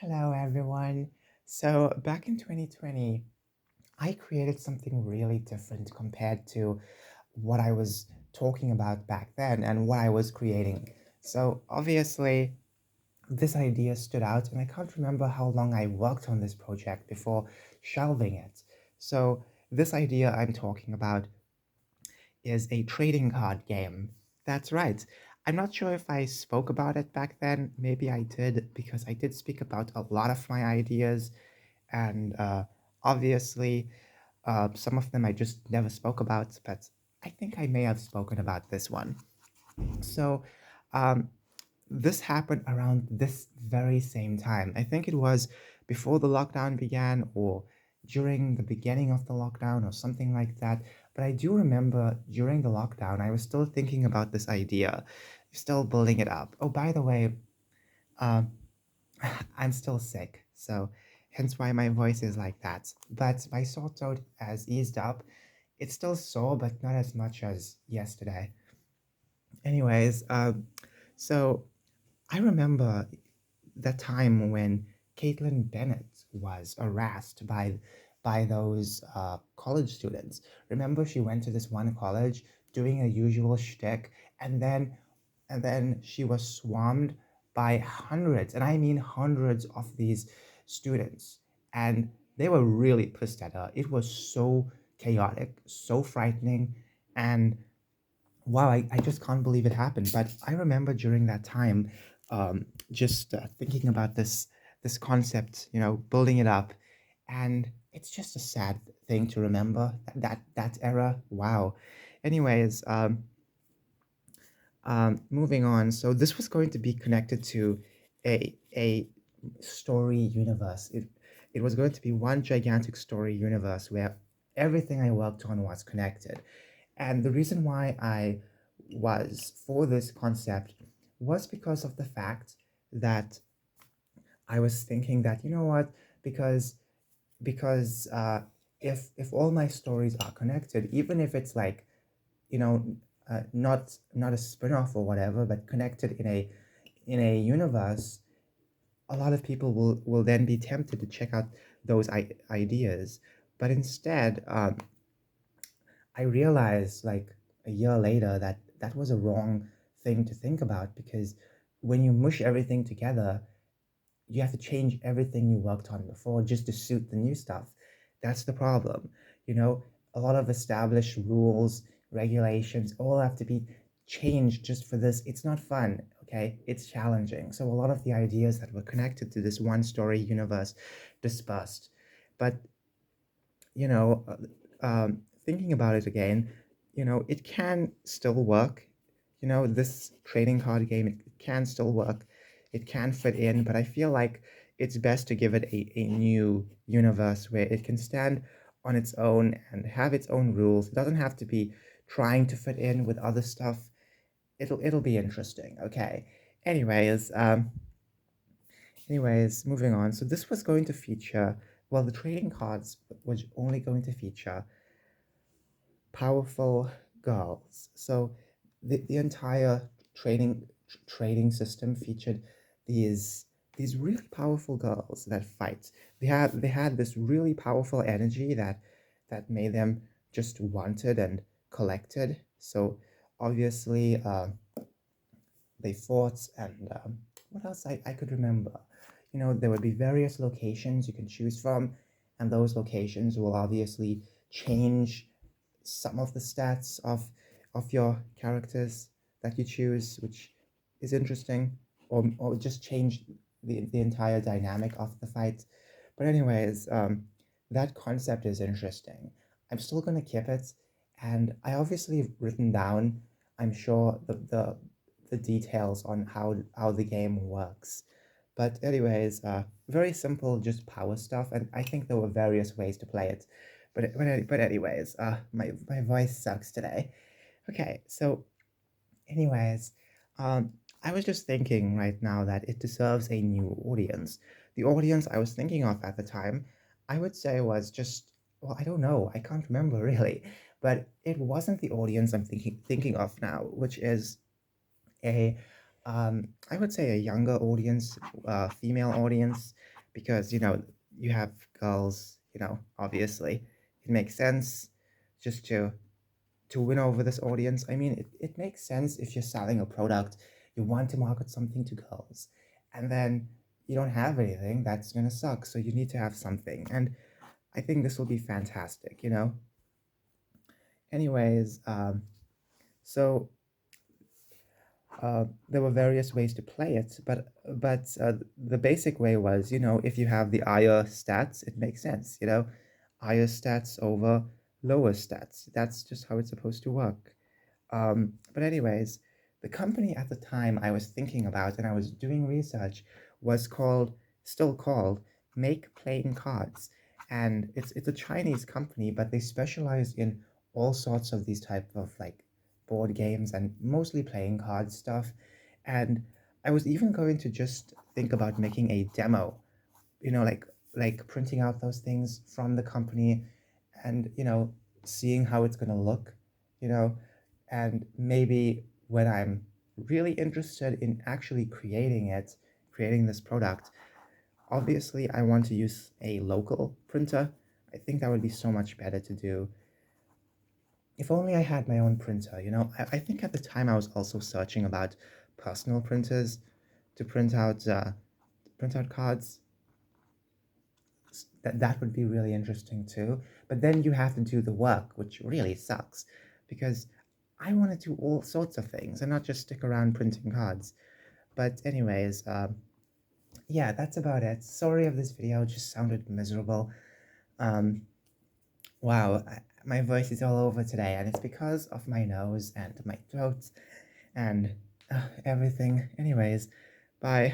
Hello, everyone. So, back in 2020, I created something really different compared to what I was talking about back then and what I was creating. So, obviously, this idea stood out, and I can't remember how long I worked on this project before shelving it. So, this idea I'm talking about is a trading card game. That's right. I'm not sure if I spoke about it back then. Maybe I did, because I did speak about a lot of my ideas, and obviously, some of them I just never spoke about, but I think I may have spoken about this one. So, um, this happened around this very same time. I think it was before the lockdown began or during the beginning of the lockdown or something like that. But I do remember during the lockdown, I was still thinking about this idea, still building it up. Oh, by the way, um, I'm still sick, so hence why my voice is like that. But my sore throat has eased up. It's still sore, but not as much as yesterday. Anyways, so I remember the time when Caitlin Bennett was harassed by those college students. Remember, she went to this one college doing a usual shtick, and then she was swarmed by hundreds, and I mean hundreds of these students, and they were really pissed at her. It was so chaotic, so frightening, and wow, I just can't believe it happened. But I remember during that time, just thinking about this concept, building it up, and it's just a sad thing to remember that era. Wow. Anyways, moving on. So this was going to be connected to a story universe. It was going to be one gigantic story universe where everything I worked on was connected. And the reason why I was for this concept was because of the fact that I was thinking that, you know what, because because if all my stories are connected, even if it's like, you know not a spin-off or whatever, but connected in a universe, a lot of people will then be tempted to check out those ideas. But instead, I realized like a year later that that was a wrong thing to think about, because when you mush everything together, you have to change everything you worked on before just to suit the new stuff. That's the problem. You know, a lot of established rules, regulations, all have to be changed just for this. It's not fun, okay? It's challenging. So a lot of the ideas that were connected to this one story universe dispersed. But you know, thinking about it again, it can still work. This trading card game, it can still work. It can fit in, but I feel like it's best to give it a new universe where it can stand on its own and have its own rules. It doesn't have to be trying to fit in with other stuff. It'll be interesting. Okay. Anyways, um, Anyways, moving on. So this was going to feature, well, the trading cards was only going to feature powerful girls. So the entire trading system featured these these really powerful girls that fight. They had this really powerful energy that made them just wanted and collected. So obviously, they fought, and what else I could remember. There would be various locations you can choose from, and those locations will obviously change some of the stats of your characters that you choose, which is interesting, or just change the entire dynamic of the fight. But anyways, that concept is interesting. I'm still gonna keep it, and I obviously have written down, I'm sure, the details on how the game works. But anyways, very simple, just power stuff, and I think there were various ways to play it. But anyways, my voice sucks today. Okay, so anyways, I was just thinking right now that it deserves a new audience. The audience I was thinking of at the time, I would say was just, well, I don't know, I can't remember really, but it wasn't the audience I'm thinking of now, which is a I would say a younger audience, female audience, because you have girls. Obviously, it makes sense just to win over this audience. I mean, it makes sense if you're selling a product, you want to market something to girls, and then you don't have anything, that's gonna suck. So you need to have something, and I think this will be fantastic. Anyways, so there were various ways to play it, but the basic way was, if you have the higher stats, it makes sense. Higher stats over lower stats. That's just how it's supposed to work. But anyways, the company at the time I was thinking about and I was doing research was still called Make Playing Cards, and it's a Chinese company, but they specialize in all sorts of these type of like board games and mostly playing card stuff. And I was even going to just think about making a demo, like printing out those things from the company and seeing how it's gonna look, you know, and maybe when I'm really interested in actually creating this product, obviously I want to use a local printer. I think that would be so much better to do. If only I had my own printer. I think at the time I was also searching about personal printers to print out cards. That would be really interesting too. But then you have to do the work, which really sucks, because I want to do all sorts of things and not just stick around printing cards. But anyways, yeah, that's about it. Sorry if this video just sounded miserable. Um, wow, my voice is all over today, and it's because of my nose and my throat and everything. Anyways, bye.